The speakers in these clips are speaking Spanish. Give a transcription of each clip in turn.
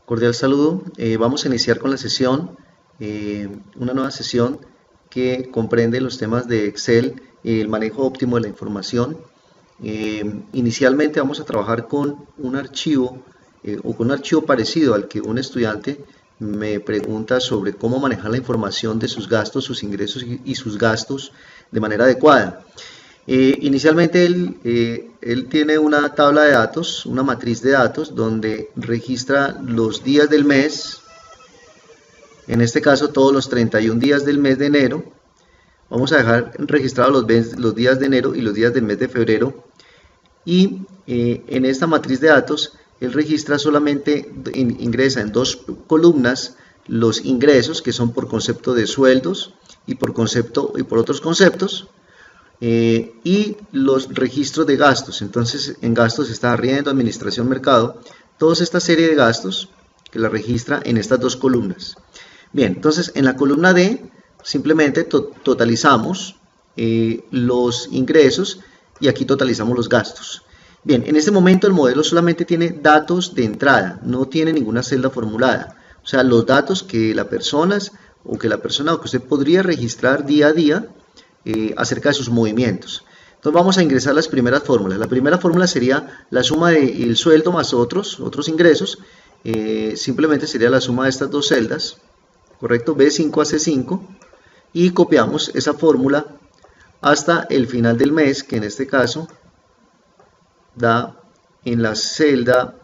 Cordial saludo. Vamos a iniciar con la sesión, una nueva sesión que comprende los temas de Excel, el manejo óptimo de la información. Inicialmente vamos a trabajar con un archivo o con un archivo parecido al que un estudiante me pregunta sobre cómo manejar la información de sus gastos, sus ingresos y sus gastos de manera adecuada. Inicialmente él tiene una tabla de datos, una matriz de datos, donde registra los días del mes, en este caso todos los 31 días del mes de enero. Vamos a dejar registrados los días de enero y los días del mes de febrero. Y en esta matriz de datos, él registra solamente, ingresa en dos columnas los ingresos, que son por concepto de sueldos y por otros conceptos. Y los registros de gastos. Entonces en gastos está arriendo, administración, mercado, toda esta serie de gastos que la registra en estas dos columnas. Bien, entonces en la columna D simplemente totalizamos los ingresos y aquí totalizamos los gastos. Bien, en este momento el modelo solamente tiene datos de entrada, no tiene ninguna celda formulada, o sea, los datos que la persona o que usted podría registrar día a día acerca de sus movimientos. Entonces vamos a ingresar las primeras fórmulas. La primera fórmula sería la suma del sueldo más otros ingresos. Simplemente sería la suma de estas dos celdas, ¿correcto? B5 a C5, y copiamos esa fórmula hasta el final del mes, que en este caso da en la celda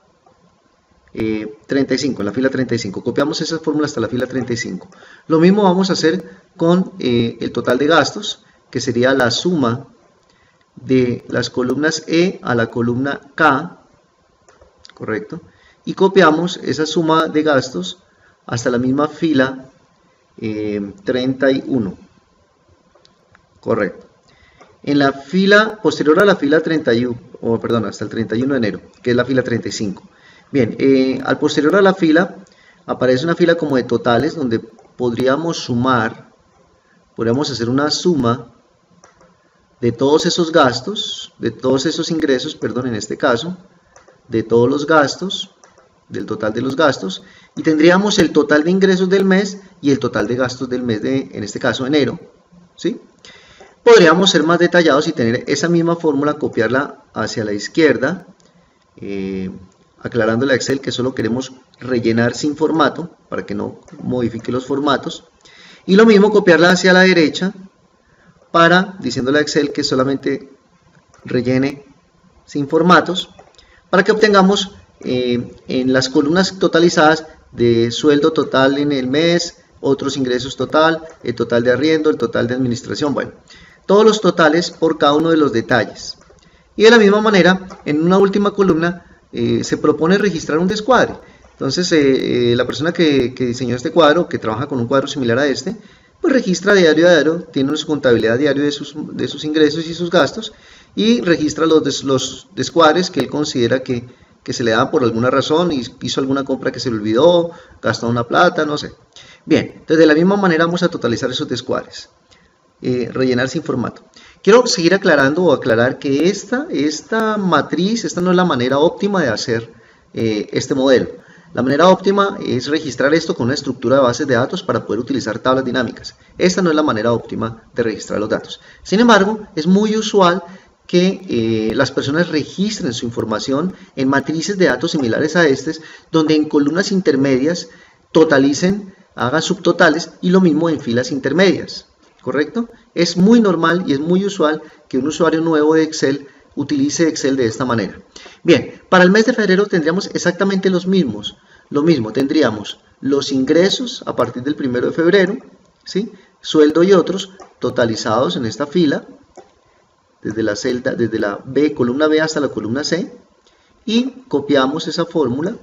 35, en la fila 35. Copiamos esa fórmula hasta la fila 35. Lo mismo vamos a hacer con el total de gastos, que sería la suma de las columnas E a la columna K, correcto, y copiamos esa suma de gastos hasta la misma fila 31, correcto. En la fila posterior a la fila 31, hasta el 31 de enero, que es la fila 35. Bien, al posterior a la fila aparece una fila como de totales, donde podríamos hacer una suma de todos esos gastos, de todos esos ingresos, en este caso, de todos los gastos, del total de los gastos, y tendríamos el total de ingresos del mes y el total de gastos del mes de, en este caso, enero, ¿sí? Podríamos ser más detallados y tener esa misma fórmula, copiarla hacia la izquierda, aclarándole a Excel que solo queremos rellenar sin formato, para que no modifique los formatos, y lo mismo copiarla hacia la derecha, diciéndole a Excel que solamente rellene sin formatos, para que obtengamos en las columnas totalizadas de sueldo total en el mes, otros ingresos total, el total de arriendo, el total de administración, bueno, todos los totales por cada uno de los detalles. Y de la misma manera, en una última columna se propone registrar un descuadre. Entonces la persona que diseñó este cuadro, que trabaja con un cuadro similar a este, pues registra diario a diario, tiene su contabilidad diario de sus ingresos y sus gastos, y registra los descuadres que él considera que se le dan por alguna razón, y hizo alguna compra que se le olvidó, gastó una plata, no sé. Bien, entonces de la misma manera vamos a totalizar esos descuadres, rellenar sin formato. Quiero seguir aclarar que esta matriz, esta no es la manera óptima de hacer este modelo. La manera óptima es registrar esto con una estructura de bases de datos para poder utilizar tablas dinámicas. Esta no es la manera óptima de registrar los datos. Sin embargo, es muy usual que las personas registren su información en matrices de datos similares a estas, donde en columnas intermedias totalicen, hagan subtotales, y lo mismo en filas intermedias, ¿correcto? Es muy normal y es muy usual que un usuario nuevo de Excel utilice Excel de esta manera. Bien, para el mes de febrero tendríamos exactamente lo mismo, tendríamos los ingresos a partir del 1 de febrero, ¿sí? Sueldo y otros totalizados en esta fila, desde la columna B hasta la columna C, y copiamos esa fórmula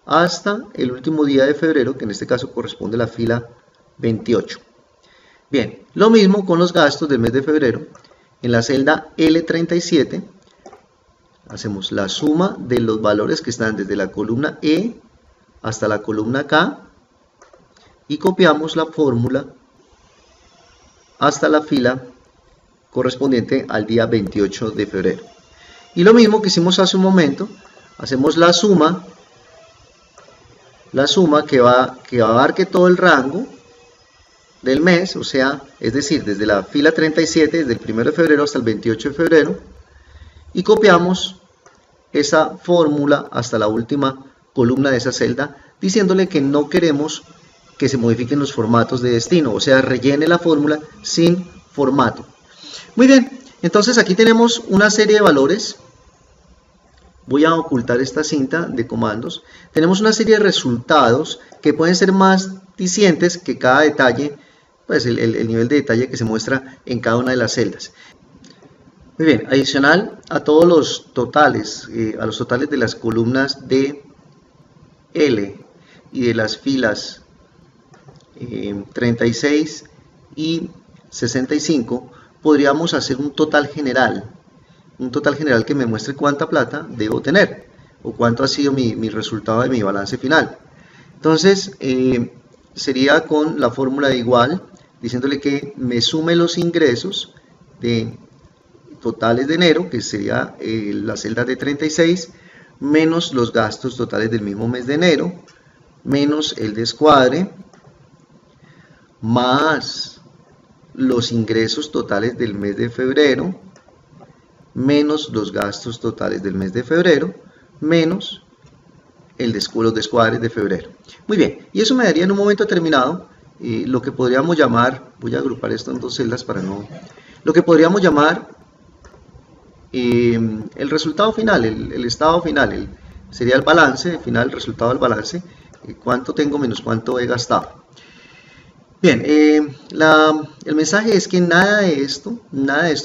hasta el último día de febrero, que en este caso corresponde a la fila 28. Bien, lo mismo con los gastos del mes de febrero. En la celda L37 hacemos la suma de los valores que están desde la columna E hasta la columna K, y copiamos la fórmula hasta la fila correspondiente al día 28 de febrero. Y lo mismo que hicimos hace un momento, hacemos la suma la suma que abarque todo el rango del mes, o sea, es decir, desde la fila 37, desde el 1 de febrero hasta el 28 de febrero, y copiamos esa fórmula hasta la última columna de esa celda, diciéndole que no queremos que se modifiquen los formatos de destino, o sea, rellene la fórmula sin formato. Muy bien, entonces aquí tenemos una serie de valores. Voy a ocultar esta cinta de comandos. Tenemos una serie de resultados que pueden ser más dicientes que cada detalle, pues el nivel de detalle que se muestra en cada una de las celdas. Muy bien, adicional a todos los totales, a los totales de las columnas D, L y de las filas 36 y 65, podríamos hacer un total general que me muestre cuánta plata debo tener o cuánto ha sido mi resultado de mi balance final. Entonces sería con la fórmula de igual, diciéndole que me sume los ingresos de totales de enero, que sería la celda de 36, menos los gastos totales del mismo mes de enero, menos el descuadre, más los ingresos totales del mes de febrero, menos los gastos totales del mes de febrero, menos los descuadres de febrero. Muy bien, y eso me daría en un momento determinado lo que podríamos llamar, voy a agrupar esto en dos celdas para no, lo que podríamos llamar el resultado final, el estado final, sería el balance final, el resultado del balance, cuánto tengo menos cuánto he gastado. Bien, el mensaje es que nada de esto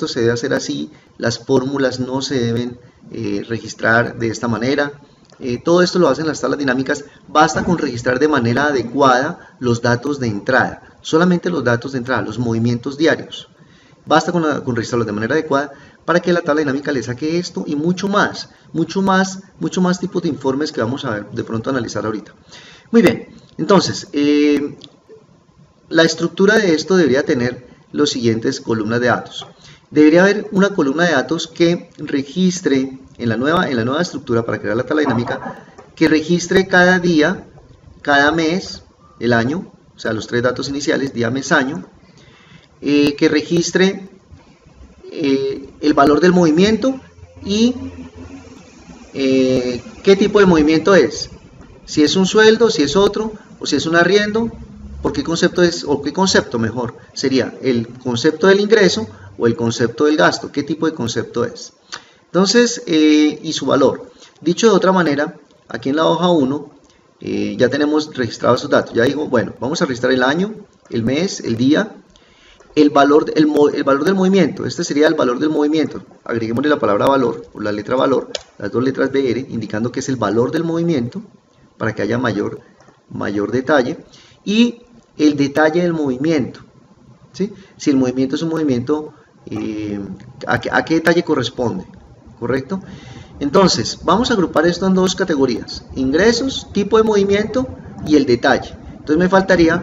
se debe hacer así, las fórmulas no se deben registrar de esta manera, todo esto lo hacen las tablas dinámicas, basta con registrar de manera adecuada los datos de entrada, solamente los datos de entrada, los movimientos diarios, basta con registrarlos de manera adecuada para que la tabla dinámica le saque esto y mucho más tipos de informes que vamos a ver, de pronto analizar ahorita. Muy bien, entonces, la estructura de esto debería tener los siguientes columnas de datos. Debería haber una columna de datos que registre en la nueva estructura para crear la tabla dinámica, que registre cada día, cada mes, el año, o sea, los tres datos iniciales, día, mes, año, que registre el valor del movimiento y qué tipo de movimiento es, si es un sueldo, si es otro, o si es un arriendo, por qué concepto es, o qué concepto mejor sería, el concepto del ingreso o el concepto del gasto, qué tipo de concepto es. Entonces, y su valor. Dicho de otra manera, aquí en la hoja 1 ya tenemos registrados esos datos. Ya digo, bueno, vamos a registrar el año, el mes, el día, el valor del movimiento. Este sería el valor del movimiento. Agreguémosle la palabra valor, o la letra valor, las dos letras BR, indicando que es el valor del movimiento, para que haya mayor detalle. Y el detalle del movimiento, ¿sí? Si el movimiento es un movimiento, ¿a qué detalle corresponde? ¿Correcto? Entonces, vamos a agrupar esto en dos categorías: ingresos, tipo de movimiento y el detalle. Entonces me faltaría,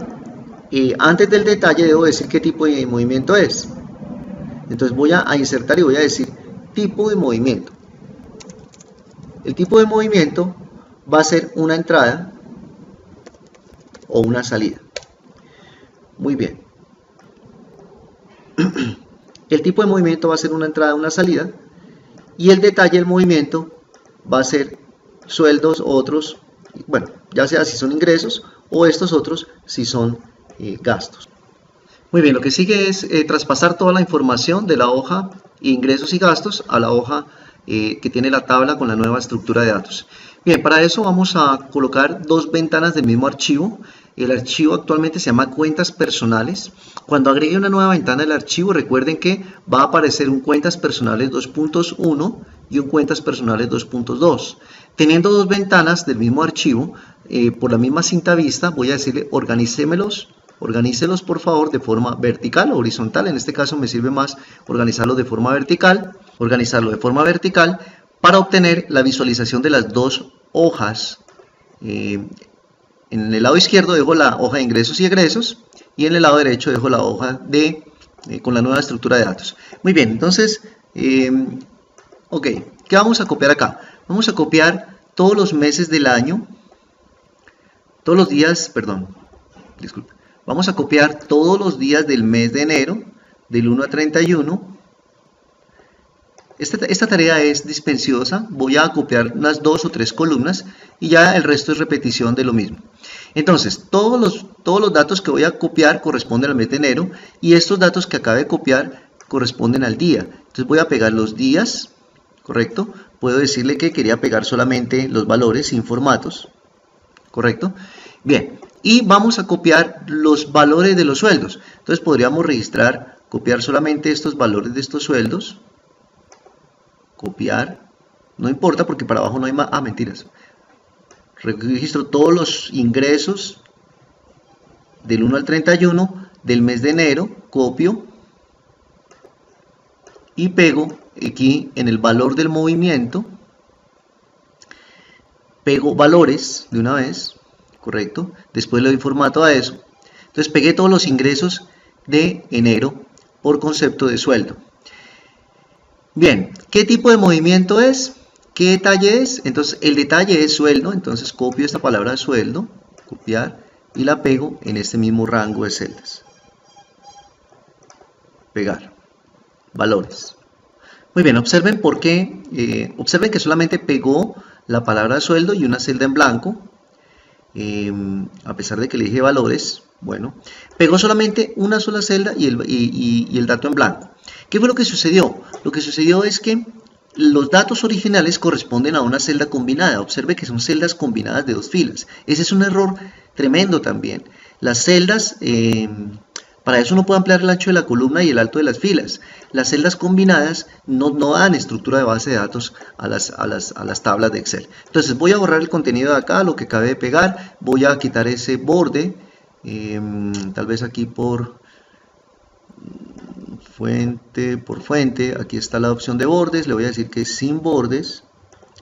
antes del detalle debo decir qué tipo de movimiento es. Entonces voy a insertar y voy a decir tipo de movimiento. El tipo de movimiento va a ser una entrada o una salida. Muy bien. El tipo de movimiento va a ser una entrada o una salida, y el detalle del movimiento va a ser sueldos, otros, bueno, ya sea si son ingresos o estos otros si son gastos. Muy bien, lo que sigue es traspasar toda la información de la hoja ingresos y gastos a la hoja que tiene la tabla con la nueva estructura de datos. Bien, para eso vamos a colocar dos ventanas del mismo archivo. El archivo actualmente se llama cuentas personales. Cuando agregue una nueva ventana del archivo, recuerden que va a aparecer un cuentas personales 2.1 y un cuentas personales 2.2. Teniendo dos ventanas del mismo archivo, por la misma cinta vista, voy a decirle organícelos por favor de forma vertical o horizontal. En este caso me sirve más organizarlo de forma vertical, para obtener la visualización de las dos hojas. En el lado izquierdo dejo la hoja de ingresos y egresos, y en el lado derecho dejo la hoja con la nueva estructura de datos. Muy bien, entonces, ok, ¿qué vamos a copiar acá? Vamos a copiar todos los meses del año, todos los días, perdón, disculpe, vamos a copiar todos los días del mes de enero, del 1 a 31. Esta tarea es dispensiosa, voy a copiar unas 2 o 3 columnas y ya el resto es repetición de lo mismo. Entonces, todos los datos que voy a copiar corresponden al mes de enero y estos datos que acabo de copiar corresponden al día. Entonces voy a pegar los días, ¿correcto? Puedo decirle que quería pegar solamente los valores sin formatos, ¿correcto? Bien, y vamos a copiar los valores de los sueldos. Entonces podríamos registrar, copiar solamente estos valores de estos sueldos. Copiar, no importa porque para abajo no hay más, mentiras, registro todos los ingresos del 1 al 31 del mes de enero, copio y pego aquí en el valor del movimiento, pego valores de una vez, correcto, después le doy formato a eso, entonces pegué todos los ingresos de enero por concepto de sueldo. Bien, ¿qué tipo de movimiento es? ¿Qué detalle es? Entonces el detalle es sueldo, entonces copio esta palabra sueldo, copiar, y la pego en este mismo rango de celdas. Pegar, valores. Muy bien, observen por qué, observen que solamente pegó la palabra sueldo y una celda en blanco, a pesar de que le dije valores, bueno, pegó solamente una sola celda y el dato en blanco. ¿Qué fue lo que sucedió? Lo que sucedió es que los datos originales corresponden a una celda combinada. Observe que son celdas combinadas de 2 filas. Ese es un error tremendo también. Las celdas, para eso uno puede ampliar el ancho de la columna y el alto de las filas. Las celdas combinadas no dan estructura de base de datos a las tablas de Excel. Entonces voy a borrar el contenido de acá, lo que acabé de pegar. Voy a quitar ese borde, tal vez aquí por fuente, aquí está la opción de bordes, le voy a decir que es sin bordes,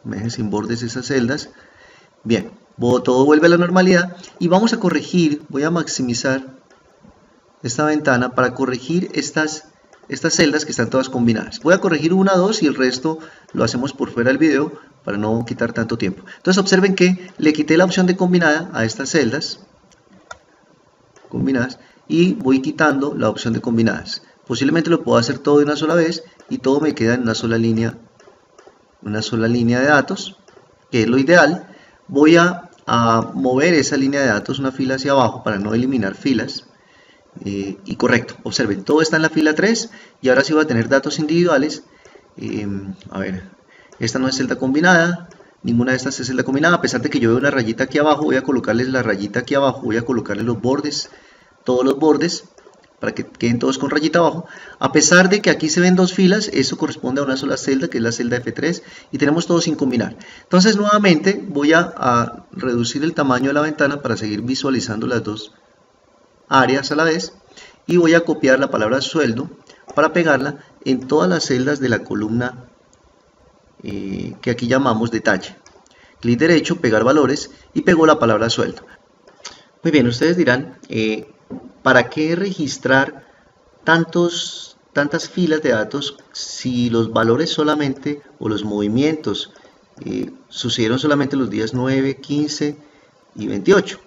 me deje sin bordes esas celdas. Bien, todo vuelve a la normalidad y vamos a corregir, voy a maximizar esta ventana para corregir estas celdas que están todas combinadas. Voy a corregir 1, 2 y el resto lo hacemos por fuera del video para no quitar tanto tiempo. Entonces observen que le quité la opción de combinada a estas celdas combinadas y voy quitando la opción de combinadas. Posiblemente lo puedo hacer todo de una sola vez y todo me queda en una sola línea de datos, que es lo ideal. Voy a mover esa línea de datos una fila hacia abajo para no eliminar filas. Y correcto, observen, todo está en la fila 3 y ahora sí voy a tener datos individuales. A ver, esta no es celda combinada, ninguna de estas es celda combinada, a pesar de que yo veo una rayita aquí abajo, voy a colocarles la rayita aquí abajo, voy a colocarles los bordes, todos los bordes, para que queden todos con rayita abajo. A pesar de que aquí se ven 2 filas, eso corresponde a una sola celda, que es la celda F3, y tenemos todo sin combinar. Entonces nuevamente voy a reducir el tamaño de la ventana para seguir visualizando las 2 áreas a la vez, y voy a copiar la palabra sueldo para pegarla en todas las celdas de la columna que aquí llamamos detalle. Clic derecho, pegar valores, y pego la palabra sueldo. Muy bien, ustedes dirán, ¿para qué registrar tantas filas de datos si los valores solamente o los movimientos sucedieron solamente los días 9, 15 y 28?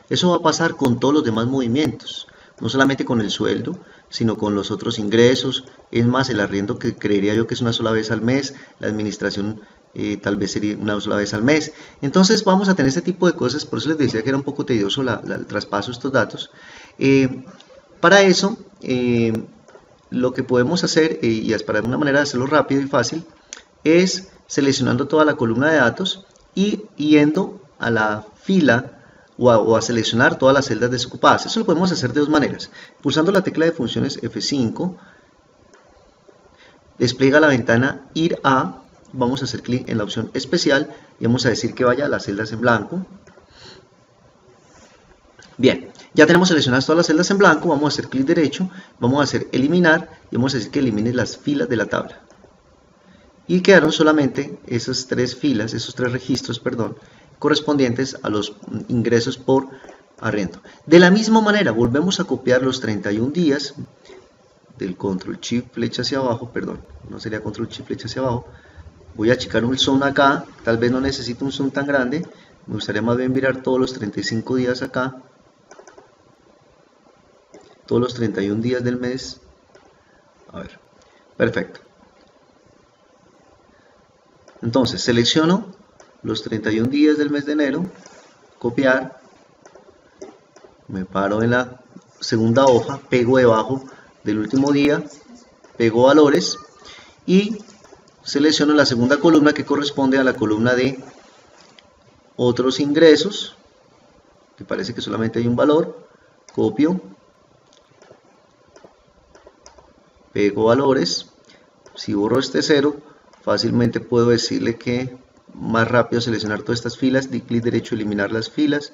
Eso va a pasar con todos los demás movimientos, no solamente con el sueldo, sino con los otros ingresos. Es más, el arriendo, que creería yo que es una sola vez al mes, la administración tal vez sería una sola vez al mes. Entonces vamos a tener este tipo de cosas, por eso les decía que era un poco tedioso el traspaso de estos datos. Para eso, lo que podemos hacer, y es para una manera de hacerlo rápido y fácil, es seleccionando toda la columna de datos y yendo a la fila o a seleccionar todas las celdas desocupadas. Eso lo podemos hacer de 2 maneras. Pulsando la tecla de funciones F5, despliega la ventana ir a, vamos a hacer clic en la opción especial y vamos a decir que vaya a las celdas en blanco. Bien, ya tenemos seleccionadas todas las celdas en blanco, vamos a hacer clic derecho, vamos a hacer eliminar y vamos a decir que elimine las filas de la tabla. Y quedaron solamente esas 3 filas, esos 3 registros, perdón, correspondientes a los ingresos por arriendo. De la misma manera, volvemos a copiar los 31 días del control shift flecha hacia abajo, perdón, no sería control shift flecha hacia abajo. Voy a achicar un zoom acá, tal vez no necesito un zoom tan grande, Me gustaría más bien mirar todos los 35 días acá, todos los 31 días del mes. A ver, perfecto. Entonces selecciono los 31 días del mes de enero, copiar, me paro en la segunda hoja, pego debajo del último día, pego valores y selecciono la segunda columna que corresponde a la columna de otros ingresos, que parece que solamente hay un valor, copio, pego valores. Si borro este 0, fácilmente puedo decirle que más rápido seleccionar todas estas filas, di clic derecho, eliminar las filas,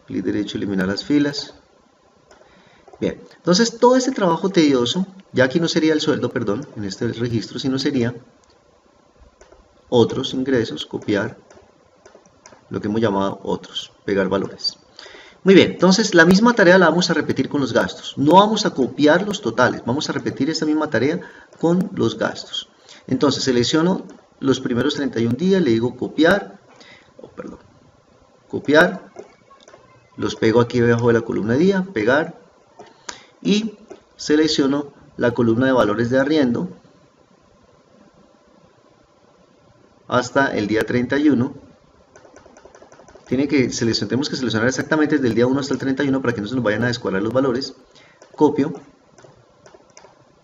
clic derecho, eliminar las filas. Bien, entonces todo este trabajo tedioso, ya aquí no sería el sueldo, perdón, en este registro, sino sería otros ingresos, copiar, lo que hemos llamado otros, pegar valores. Muy bien, entonces la misma tarea la vamos a repetir con los gastos. No vamos a copiar los totales, vamos a repetir esta misma tarea con los gastos. Entonces selecciono los primeros 31 días, le digo copiar, copiar, los pego aquí debajo de la columna de día, pegar, y selecciono la columna de valores de arriendo hasta el día 31. Tenemos que seleccionar exactamente desde el día 1 hasta el 31 para que no se nos vayan a descuadrar los valores. Copio,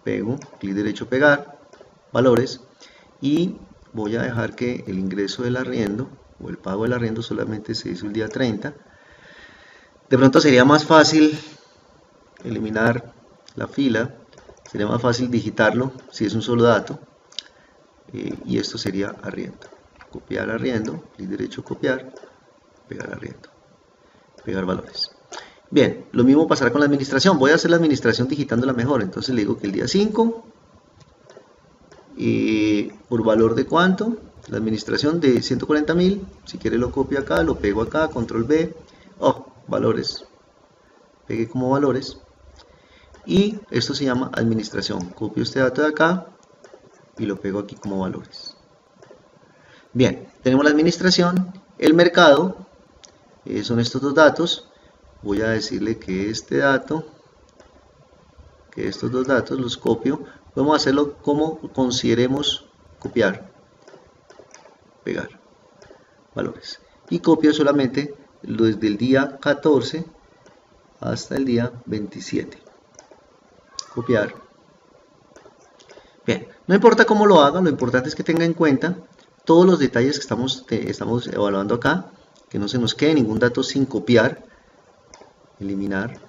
pego, clic derecho, pegar, valores, y voy a dejar que el ingreso del arriendo o el pago del arriendo solamente se hizo el día 30. De pronto sería más fácil eliminar la fila, sería más fácil digitarlo si es un solo dato, y esto sería arriendo. Copiar arriendo, clic derecho, copiar, pegar arriendo, pegar valores. Bien, lo mismo pasará con la administración. Voy a hacer la administración digitándola mejor. Entonces le digo que el día 5, por valor de cuánto, la administración de 140.000, si quiere lo copio acá, lo pego acá, control B, valores, pegué como valores, y esto se llama administración. Copio este dato de acá y lo pego aquí como valores. Bien, tenemos la administración, el mercado, son estos dos datos. Voy a decirle que este dato, que estos dos datos los copio. Podemos hacerlo como consideremos copiar, pegar, valores. Y copio solamente desde el día 14 hasta el día 27. Copiar. Bien, no importa cómo lo haga, lo importante es que tenga en cuenta todos los detalles que estamos evaluando acá, que no se nos quede ningún dato sin copiar, eliminar,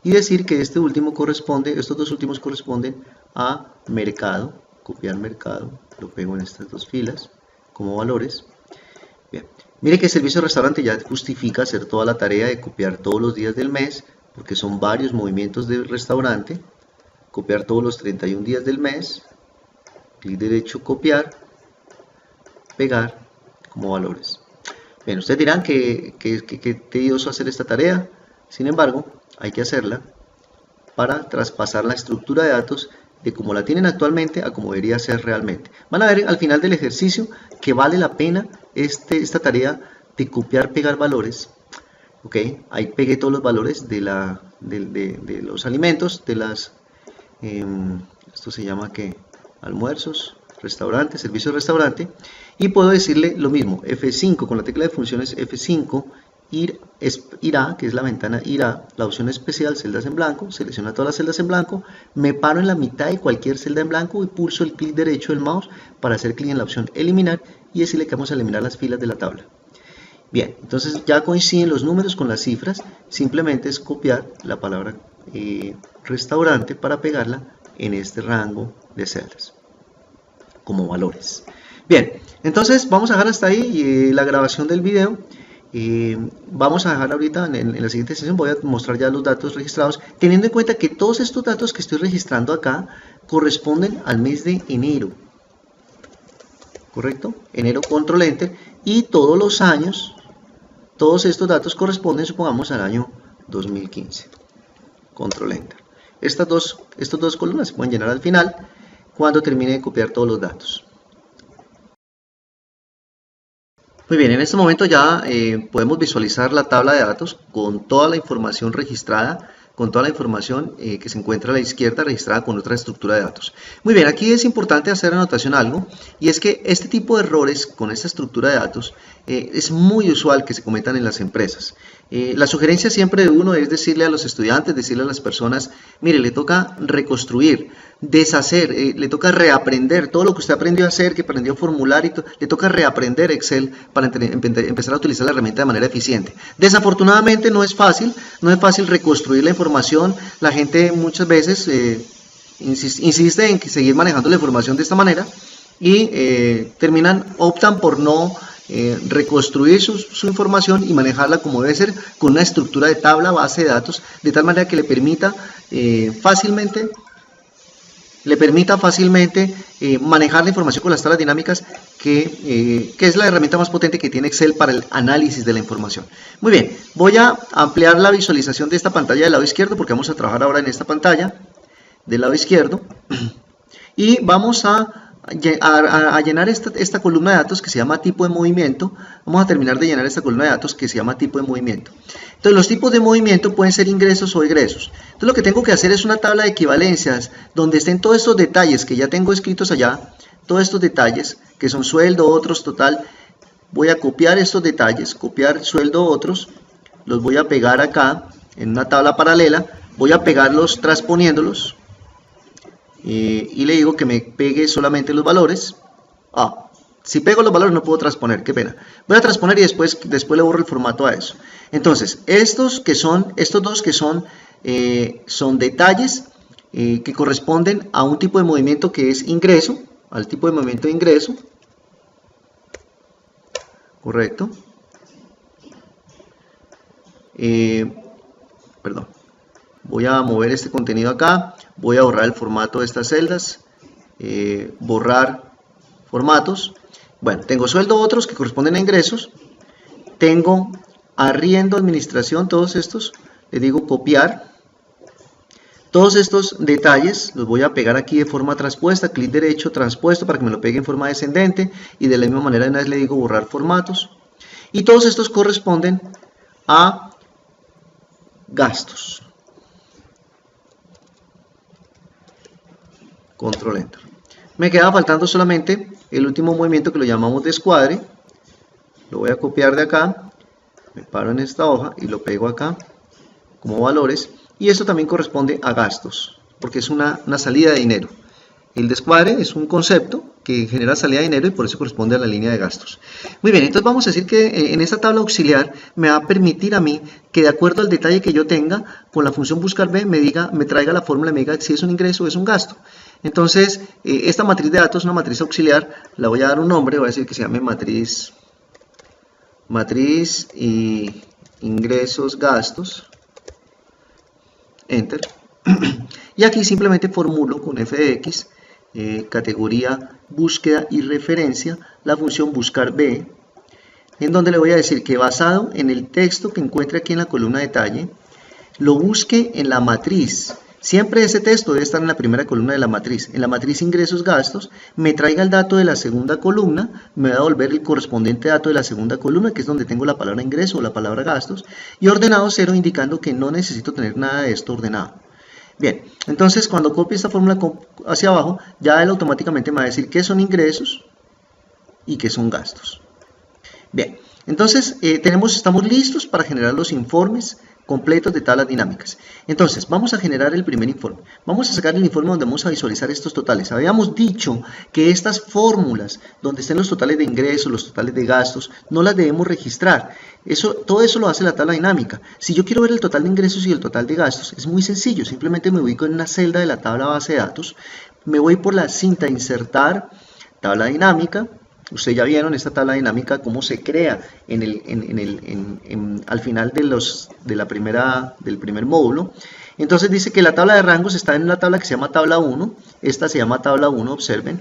y decir que estos dos últimos corresponden a mercado, copiar mercado, lo pego en estas dos filas como valores. Bien, mire que el servicio de restaurante ya justifica hacer toda la tarea de copiar todos los días del mes, porque son varios movimientos del restaurante. Copiar todos los 31 días del mes, clic derecho, copiar, pegar como valores. Bien, ustedes dirán que tedioso hacer esta tarea. Sin embargo, hay que hacerla para traspasar la estructura de datos de como la tienen actualmente a como debería ser realmente. Van a ver al final del ejercicio que vale la pena esta tarea de copiar, pegar valores. Ok, ahí pegué todos los valores de los alimentos, de las esto se llama que almuerzos, restaurante, servicio de restaurante, y puedo decirle lo mismo, F5 con la tecla de funciones, F5 irá, que es la ventana irá, la opción especial, celdas en blanco, selecciona todas las celdas en blanco, me paro en la mitad de cualquier celda en blanco y pulso el clic derecho del mouse para hacer clic en la opción eliminar y decirle que vamos a eliminar las filas de la tabla. Bien, entonces ya coinciden los números con las cifras, simplemente es copiar la palabra restaurante para pegarla en este rango de celdas como valores. Bien, entonces vamos a dejar hasta ahí la grabación del video. Vamos a dejar ahorita en la siguiente sesión, voy a mostrar ya los datos registrados, teniendo en cuenta que todos estos datos que estoy registrando acá corresponden al mes de enero, ¿correcto? Enero, control enter, y todos los años, todos estos datos corresponden, supongamos, al año 2015, control enter. Estas dos columnas se pueden llenar al final cuando termine de copiar todos los datos. Muy bien, en este momento ya podemos visualizar la tabla de datos con toda la información registrada, con toda la información que se encuentra a la izquierda registrada con otra estructura de datos. Muy bien, aquí es importante hacer anotación algo, y es que este tipo de errores con esta estructura de datos es muy usual que se cometan en las empresas. La sugerencia siempre de uno es decirle a los estudiantes, decirle a las personas, mire, le toca reconstruir, deshacer, le toca reaprender todo lo que usted aprendió a hacer, que aprendió a formular, le toca reaprender Excel para empezar a utilizar la herramienta de manera eficiente. Desafortunadamente no es fácil reconstruir la información. La gente muchas veces insiste en seguir manejando la información de esta manera y optan por no reconstruir su información y manejarla como debe ser, con una estructura de tabla base de datos, de tal manera que le permita fácilmente manejar la información con las tablas dinámicas, que es la herramienta más potente que tiene Excel para el análisis de la información. Muy bien, voy a ampliar la visualización de esta pantalla del lado izquierdo, porque vamos a trabajar ahora en esta pantalla del lado izquierdo, y vamos a llenar esta columna de datos que se llama tipo de movimiento. Vamos a terminar de llenar esta columna de datos que se llama tipo de movimiento. Entonces, los tipos de movimiento pueden ser ingresos o egresos. Entonces, lo que tengo que hacer es una tabla de equivalencias donde estén todos estos detalles que ya tengo escritos allá, todos estos detalles que son sueldo, otros, total. Voy a copiar estos detalles, copiar sueldo, otros, los voy a pegar acá en una tabla paralela, voy a pegarlos transponiéndolos. Y le digo que me pegue solamente los valores. Si pego los valores no puedo transponer, qué pena. Voy a transponer y después le borro el formato a eso. Entonces, estos dos que son detalles que corresponden a un tipo de movimiento que es ingreso, al tipo de movimiento de ingreso. Correcto. Perdón. Voy a mover este contenido acá, voy a borrar el formato de estas celdas, borrar formatos. Bueno, tengo sueldo, otros que corresponden a ingresos, tengo arriendo, administración, todos estos, le digo copiar. Todos estos detalles los voy a pegar aquí de forma transpuesta, clic derecho, transpuesto, para que me lo pegue en forma descendente, y de la misma manera una vez le digo borrar formatos. Y todos estos corresponden a gastos. Control Enter. Me queda faltando solamente el último movimiento, que lo llamamos descuadre. Lo voy a copiar de acá, me paro en esta hoja y lo pego acá como valores, y esto también corresponde a gastos, porque es una salida de dinero. El descuadre es un concepto que genera salida de dinero y por eso corresponde a la línea de gastos. Muy bien, entonces vamos a decir que en esta tabla auxiliar me va a permitir a mí que, de acuerdo al detalle que yo tenga, con la función buscar B me traiga la fórmula y me diga si es un ingreso o es un gasto. Entonces, esta matriz de datos, una matriz auxiliar, la voy a dar un nombre, voy a decir que se llame matriz y ingresos, gastos. Enter. Y aquí simplemente formulo con f de x, categoría búsqueda y referencia, la función buscar B, en donde le voy a decir que, basado en el texto que encuentre aquí en la columna detalle, lo busque en la matriz. Siempre ese texto debe estar en la primera columna de la matriz. En la matriz ingresos gastos, me traiga el dato de la segunda columna, me va a devolver el correspondiente dato de la segunda columna, que es donde tengo la palabra ingreso o la palabra gastos, y ordenado 0, indicando que no necesito tener nada de esto ordenado. Bien, entonces cuando copie esta fórmula hacia abajo, ya él automáticamente me va a decir qué son ingresos y qué son gastos. Bien, entonces estamos listos para generar los informes completos de tablas dinámicas. Entonces, vamos a generar el primer informe. Vamos a sacar el informe donde vamos a visualizar estos totales. Habíamos dicho que estas fórmulas, donde estén los totales de ingresos, los totales de gastos, no las debemos registrar. Todo eso lo hace la tabla dinámica. Si yo quiero ver el total de ingresos y el total de gastos, es muy sencillo. Simplemente me ubico en una celda de la tabla base de datos, me voy por la cinta insertar, tabla dinámica. Ustedes ya vieron esta tabla dinámica cómo se crea al final del primer módulo. Entonces dice que la tabla de rangos está en una tabla que se llama tabla 1. Esta se llama tabla 1, observen.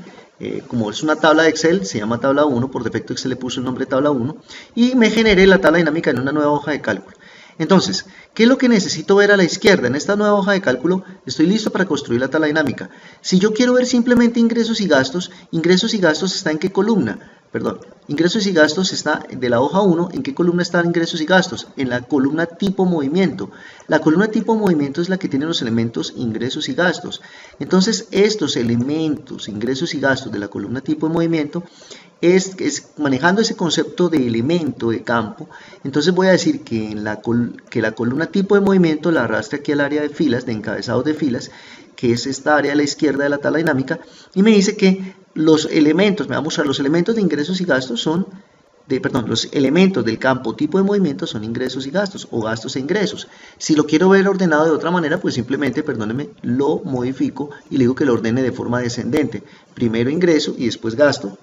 Como es una tabla de Excel, se llama tabla 1. Por defecto Excel le puso el nombre tabla 1. Y me generé la tabla dinámica en una nueva hoja de cálculo. Entonces, ¿qué es lo que necesito ver a la izquierda? En esta nueva hoja de cálculo estoy listo para construir la tabla dinámica. Si yo quiero ver simplemente ingresos y gastos está en qué columna? Perdón, ingresos y gastos está de la hoja 1, ¿en qué columna están ingresos y gastos? En la columna tipo movimiento. La columna tipo movimiento es la que tiene los elementos ingresos y gastos. Entonces, estos elementos, ingresos y gastos de la columna tipo de movimiento, es manejando ese concepto de elemento de campo, entonces voy a decir que, la columna tipo de movimiento la arrastre aquí al área de filas, de encabezados de filas, que es esta área a la izquierda de la tabla dinámica, y me dice que los elementos, me va a mostrar los elementos de ingresos y gastos son, los elementos del campo tipo de movimiento son ingresos y gastos, o gastos e ingresos. Si lo quiero ver ordenado de otra manera, pues simplemente, perdónenme, lo modifico y le digo que lo ordene de forma descendente. Primero ingreso y después gasto,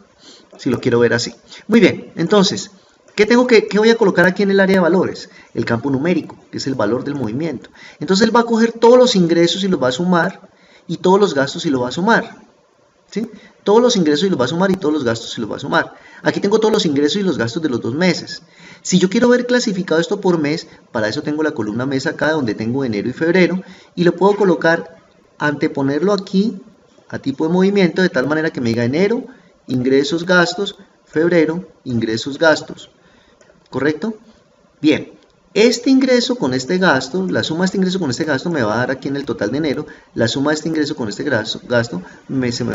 si lo quiero ver así. Muy bien, entonces, ¿qué voy a colocar aquí en el área de valores? El campo numérico, que es el valor del movimiento. Entonces él va a coger todos los ingresos y los va a sumar, y todos los gastos y los va a sumar. ¿Sí? Todos los ingresos y los va a sumar, y todos los gastos y los va a sumar. Aquí tengo todos los ingresos y los gastos de los 2 meses. Si yo quiero ver clasificado esto por mes, para eso tengo la columna mes acá, donde tengo enero y febrero, y lo puedo colocar, anteponerlo aquí, a tipo de movimiento, de tal manera que me diga enero, ingresos, gastos, febrero, ingresos, gastos. ¿Correcto? Bien, este ingreso con este gasto, la suma de este ingreso con este gasto me va a dar aquí en el total de enero, la suma de este ingreso con este gasto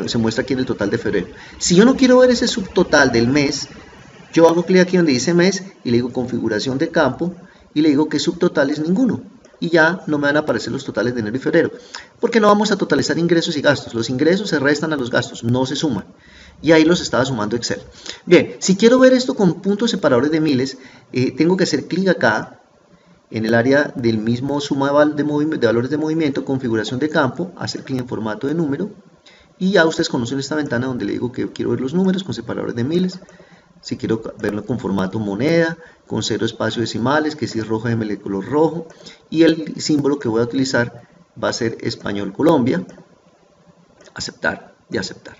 se muestra aquí en el total de febrero. Si yo no quiero ver ese subtotal del mes, yo hago clic aquí donde dice mes y le digo configuración de campo y le digo que subtotal es ninguno. Y ya no me van a aparecer los totales de enero y febrero, porque no vamos a totalizar ingresos y gastos. Los ingresos se restan a los gastos, no se suman. Y ahí los estaba sumando Excel. Bien, si quiero ver esto con puntos separadores de miles, tengo que hacer clic acá, en el área del mismo suma de valores de movimiento, configuración de campo, hacer clic en formato de número, y ya ustedes conocen esta ventana donde le digo que quiero ver los números con separadores de miles. Si quiero verlo con formato moneda, con 0 espacios decimales, que si es rojo, déjeme el color rojo, y el símbolo que voy a utilizar va a ser español Colombia, aceptar y aceptar.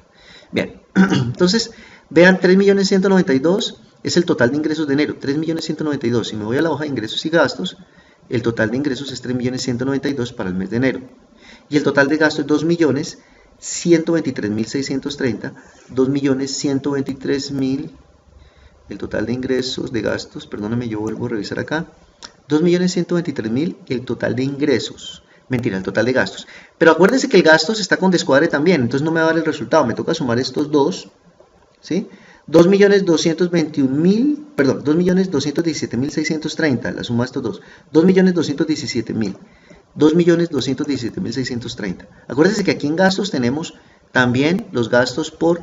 Bien, entonces vean, 3.192.000 es el total de ingresos de enero, 3.192.000. Si me voy a la hoja de ingresos y gastos, el total de ingresos es 3.192.000 para el mes de enero, y el total de gastos es 2.123.630, 2.123.000. El total de ingresos, de gastos, perdóname, yo vuelvo a revisar acá, 2.123.000, el total de ingresos, mentira, el total de gastos. Pero acuérdense que el gastos está con descuadre también, entonces no me va a dar el resultado, me toca sumar estos dos, ¿sí? 2.221.000, perdón, 2.217.630, la suma de estos dos, 2.217.000, 2.217.630. Acuérdense que aquí en gastos tenemos también los gastos por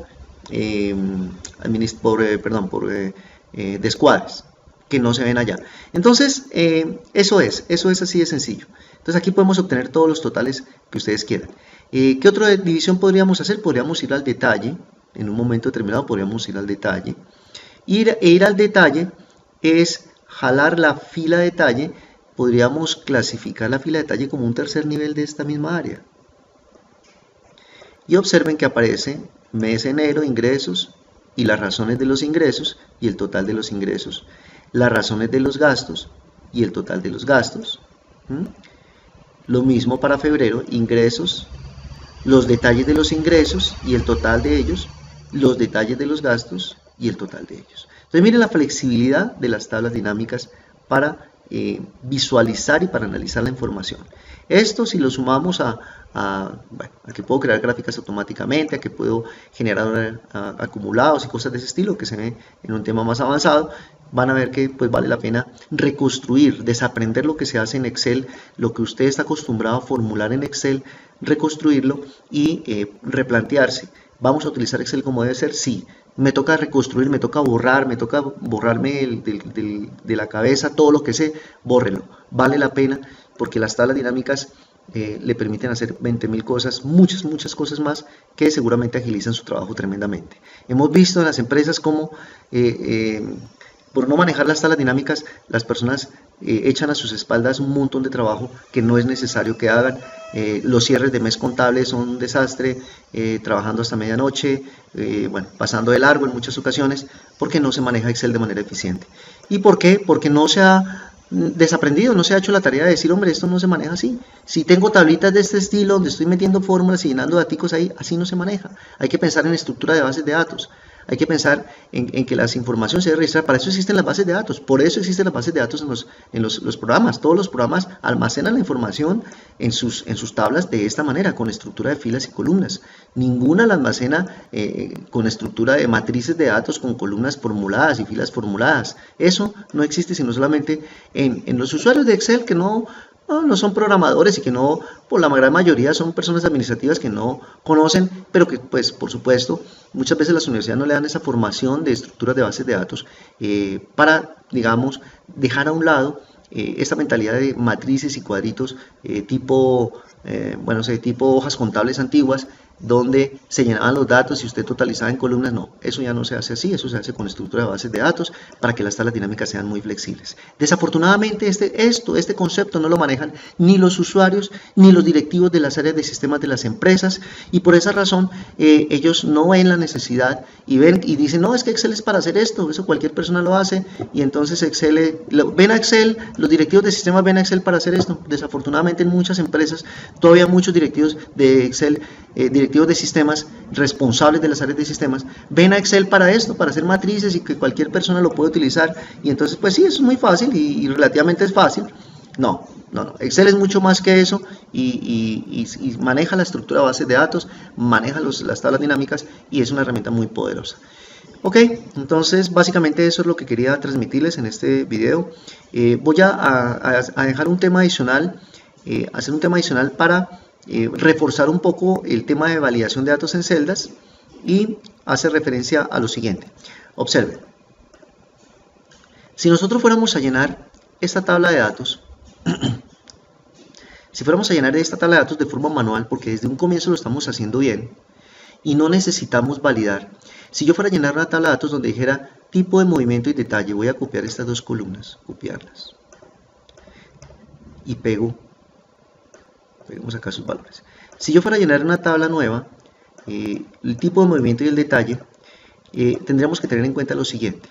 descuadres que no se ven allá. Entonces eso es así de sencillo. Entonces aquí podemos obtener todos los totales que ustedes quieran. ¿Qué otra división podríamos hacer? Podríamos ir al detalle. En un momento determinado podríamos ir al detalle. Ir al detalle es jalar la fila de detalle. Podríamos clasificar la fila de detalle como un tercer nivel de esta misma área. Y observen que aparece mes enero, ingresos, y las razones de los ingresos y el total de los ingresos, las razones de los gastos y el total de los gastos. Lo mismo para febrero, ingresos, los detalles de los ingresos y el total de ellos, los detalles de los gastos y el total de ellos. Entonces miren la flexibilidad de las tablas dinámicas para visualizar y para analizar la información. Esto si lo sumamos a que puedo crear gráficas automáticamente, a que puedo generar acumulados y cosas de ese estilo que se ve en un tema más avanzado, van a ver que pues vale la pena reconstruir, desaprender lo que se hace en Excel, lo que usted está acostumbrado a formular en Excel, reconstruirlo y replantearse. ¿Vamos a utilizar Excel como debe ser? Sí. Me toca reconstruir, me toca borrarme de la cabeza todo lo que sé, bórrelo. Vale la pena porque las tablas dinámicas le permiten hacer 20.000 cosas, muchas cosas más que seguramente agilizan su trabajo tremendamente. Hemos visto en las empresas cómo por no manejar las tablas dinámicas, las personas echan a sus espaldas un montón de trabajo que no es necesario que hagan. Los cierres de mes contables son un desastre, trabajando hasta medianoche, pasando de largo en muchas ocasiones, porque no se maneja Excel de manera eficiente. ¿Y por qué? Porque no se ha desaprendido, no se ha hecho la tarea de decir, hombre, esto no se maneja así. Si tengo tablitas de este estilo donde estoy metiendo fórmulas y llenando datos ahí, así no se maneja. Hay que pensar en estructura de bases de datos. Hay que pensar en que las informaciones se deben registrar. Para eso existen las bases de datos. Por eso existen las bases de datos en los programas. Todos los programas almacenan la información en sus tablas de esta manera, con estructura de filas y columnas. Ninguna la almacena con estructura de matrices de datos, con columnas formuladas y filas formuladas. Eso no existe sino solamente en los usuarios de Excel que no son programadores y que no, por la gran mayoría son personas administrativas que no conocen, pero que pues por supuesto muchas veces las universidades no le dan esa formación de estructuras de bases de datos para, digamos, dejar a un lado esta mentalidad de matrices y cuadritos tipo hojas contables antiguas, donde se llenaban los datos y usted totalizaba en columnas. No, eso ya no se hace así, eso se hace con estructura de bases de datos para que las tablas dinámicas sean muy flexibles. Desafortunadamente este concepto no lo manejan ni los usuarios ni los directivos de las áreas de sistemas de las empresas, y por esa razón ellos no ven la necesidad y dicen, no, es que Excel es para hacer esto, eso cualquier persona lo hace, y entonces ven a Excel, los directivos de sistemas ven a Excel para hacer esto. Desafortunadamente en muchas empresas todavía muchos directivos de Excel, directivos de sistemas responsables de las áreas de sistemas, ven a Excel para esto, para hacer matrices y que cualquier persona lo puede utilizar, y entonces pues sí, eso es muy fácil y relativamente es fácil. No, Excel es mucho más que eso y maneja la estructura de bases de datos, maneja las tablas dinámicas y es una herramienta muy poderosa. Ok, entonces básicamente eso es lo que quería transmitirles en este video. Voy a dejar un tema adicional, hacer un tema adicional para reforzar un poco el tema de validación de datos en celdas, y hace referencia a lo siguiente. Observen, si nosotros fuéramos a llenar esta tabla de datos, si fuéramos a llenar esta tabla de datos de forma manual, porque desde un comienzo lo estamos haciendo bien y no necesitamos validar, si yo fuera a llenar una tabla de datos donde dijera tipo de movimiento y detalle, voy a copiar estas dos columnas, copiarlas y pegamos acá sus valores. Si yo fuera a llenar una tabla nueva, el tipo de movimiento y el detalle, tendríamos que tener en cuenta lo siguiente.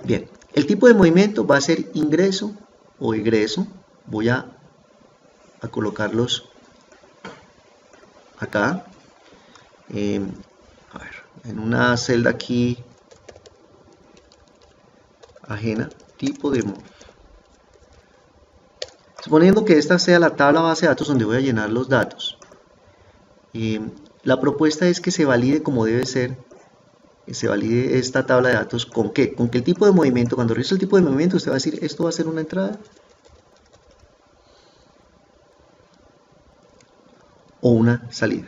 Bien, el tipo de movimiento va a ser ingreso o egreso. Voy a colocarlos acá, en una celda aquí ajena, tipo de movimiento. Suponiendo que esta sea la tabla base de datos donde voy a llenar los datos, la propuesta es que se valide como debe ser, se valide esta tabla de datos ¿con qué? Con que el tipo de movimiento, cuando registre el tipo de movimiento, usted va a decir, esto va a ser una entrada o una salida.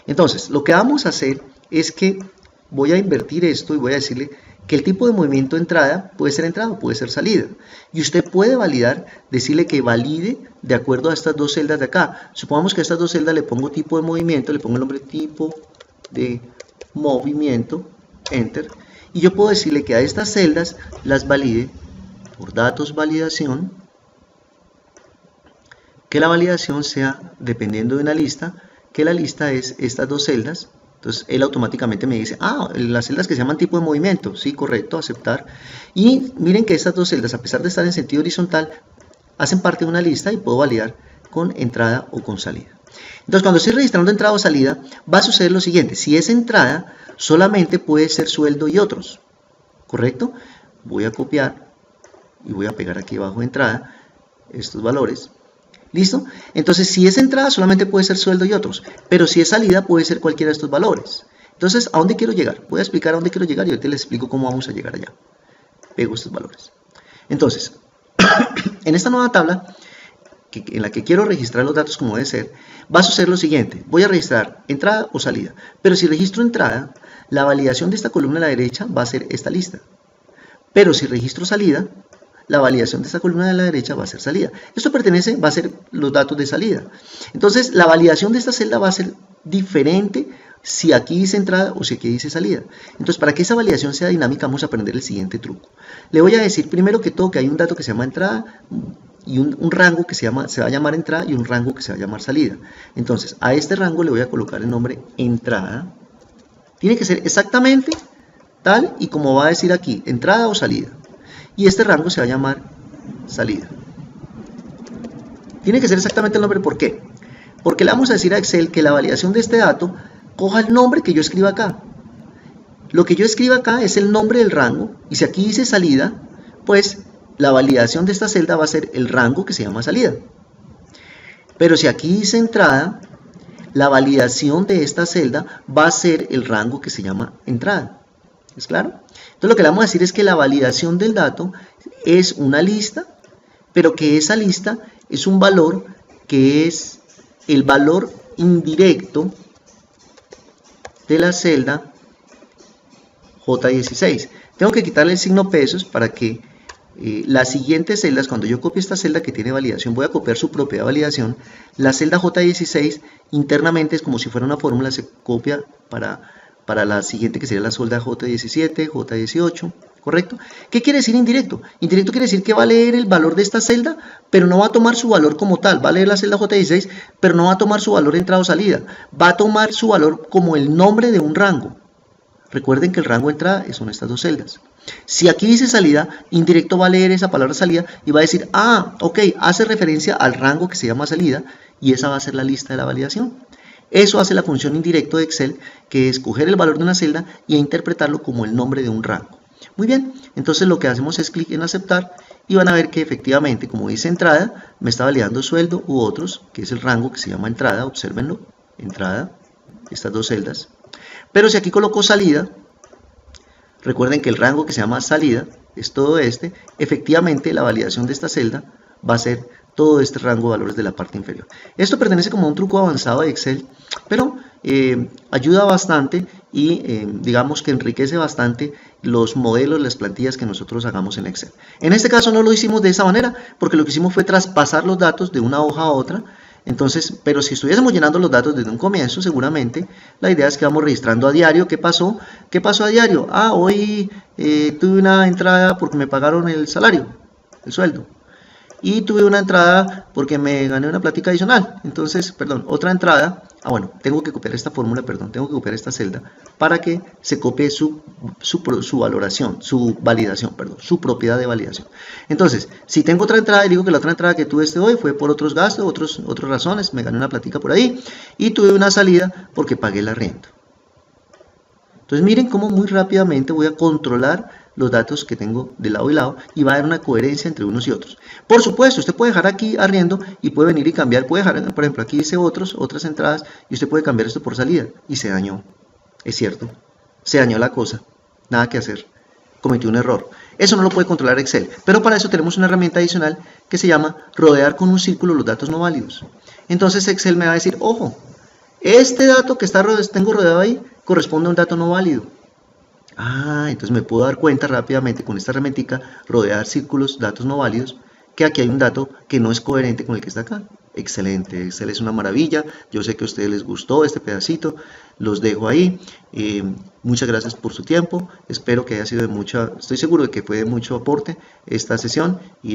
Entonces, lo que vamos a hacer es que voy a invertir esto y voy a decirle que el tipo de movimiento de entrada puede ser salida. Y usted puede validar, decirle que valide de acuerdo a estas dos celdas de acá. Supongamos que a estas dos celdas le pongo tipo de movimiento, le pongo el nombre tipo de movimiento, enter. Y yo puedo decirle que a estas celdas las valide por datos validación, que la validación sea dependiendo de una lista, que la lista es estas dos celdas. Entonces él automáticamente me dice, las celdas que se llaman tipo de movimiento, sí, correcto, aceptar. Y miren que estas dos celdas, a pesar de estar en sentido horizontal, hacen parte de una lista y puedo validar con entrada o con salida. Entonces cuando estoy registrando entrada o salida, va a suceder lo siguiente. Si es entrada, solamente puede ser sueldo y otros, ¿correcto? Voy a copiar y voy a pegar aquí abajo entrada estos valores. ¿Listo? Entonces, si es entrada, solamente puede ser sueldo y otros. Pero si es salida, puede ser cualquiera de estos valores. Entonces, ¿a dónde quiero llegar? Voy a explicar a dónde quiero llegar y ahorita les explico cómo vamos a llegar allá. Pego estos valores. Entonces, en esta nueva tabla, en la que quiero registrar los datos como debe ser, va a suceder lo siguiente. Voy a registrar entrada o salida. Pero si registro entrada, la validación de esta columna a la derecha va a ser esta lista. Pero si registro salida, la validación de esta columna de la derecha va a ser salida. Esto va a ser los datos de salida. Entonces, la validación de esta celda va a ser diferente si aquí dice entrada o si aquí dice salida. Entonces, para que esa validación sea dinámica, vamos a aprender el siguiente truco. Le voy a decir primero que todo que hay un dato que se llama entrada y un rango que se va a llamar entrada y un rango que se va a llamar salida. Entonces, a este rango le voy a colocar el nombre entrada. Tiene que ser exactamente tal y como va a decir aquí, entrada o salida. y este rango se va a llamar salida. Tiene que ser exactamente el nombre. ¿Por qué? Porque le vamos a decir a Excel que la validación de este dato coja el nombre que yo escriba acá. Lo que yo escriba acá es el nombre del rango, y si aquí dice salida, pues la validación de esta celda va a ser el rango que se llama salida. Pero si aquí dice entrada, la validación de esta celda va a ser el rango que se llama entrada. ¿Es claro? Entonces lo que le vamos a decir es que la validación del dato es una lista, pero que esa lista es un valor que es el valor indirecto de la celda J16. Tengo que quitarle el signo pesos para que las siguientes celdas, cuando yo copie esta celda que tiene validación, voy a copiar su propia validación. La celda J16 internamente es como si fuera una fórmula, se copia para la siguiente, que sería la celda J17, J18, ¿correcto? ¿Qué quiere decir indirecto? Indirecto quiere decir que va a leer el valor de esta celda, pero no va a tomar su valor como tal. Va a leer la celda J16, pero no va a tomar su valor entrada o salida. Va a tomar su valor como el nombre de un rango. Recuerden que el rango de entrada son estas dos celdas. Si aquí dice salida, indirecto va a leer esa palabra salida y va a decir, ah, ok, hace referencia al rango que se llama salida, y esa va a ser la lista de la validación. Eso hace la función indirecto de Excel, que es coger el valor de una celda y interpretarlo como el nombre de un rango. Muy bien, entonces lo que hacemos es clic en aceptar y van a ver que efectivamente, como dice entrada, me está validando sueldo u otros, que es el rango que se llama entrada, obsérvenlo, entrada, estas dos celdas. Pero si aquí coloco salida, recuerden que el rango que se llama salida es todo este, efectivamente la validación de esta celda va a ser todo este rango de valores de la parte inferior. Esto pertenece como a un truco avanzado de Excel, pero ayuda bastante y digamos que enriquece bastante los modelos, las plantillas que nosotros hagamos en Excel. En este caso no lo hicimos de esa manera, porque lo que hicimos fue traspasar los datos de una hoja a otra. Entonces, pero si estuviésemos llenando los datos desde un comienzo, seguramente la idea es que vamos registrando a diario qué pasó a diario. Ah, hoy tuve una entrada porque me pagaron el salario, el sueldo. Y tuve una entrada porque me gané una plática adicional. Entonces, perdón, otra entrada. Ah, bueno, tengo que copiar esta fórmula, perdón, tengo que copiar esta celda para que se copie su valoración, su validación, perdón, su propiedad de validación. Entonces, si tengo otra entrada y digo que la otra entrada que tuve hoy fue por otros gastos, otras razones, me gané una plática por ahí y tuve una salida porque pagué el arriendo. Entonces, miren cómo muy rápidamente voy a controlar los datos que tengo de lado y lado y va a haber una coherencia entre unos y otros. Por supuesto, usted puede dejar aquí arriendo y puede venir y cambiar, puede dejar, por ejemplo, aquí dice otras entradas y usted puede cambiar esto por salida y se dañó. Es cierto, se dañó la cosa, nada que hacer, cometió un error. Eso no lo puede controlar Excel, pero para eso tenemos una herramienta adicional que se llama rodear con un círculo los datos no válidos. Entonces Excel me va a decir, ojo, este dato que tengo rodeado ahí corresponde a un dato no válido. Ah, entonces me puedo dar cuenta rápidamente con esta herramienta, rodear círculos, datos no válidos, que aquí hay un dato que no es coherente con el que está acá. Excelente, Excel es una maravilla. Yo sé que a ustedes les gustó este pedacito, los dejo ahí. Muchas gracias por su tiempo. Espero que haya sido de mucha, estoy seguro de que fue de mucho aporte esta sesión y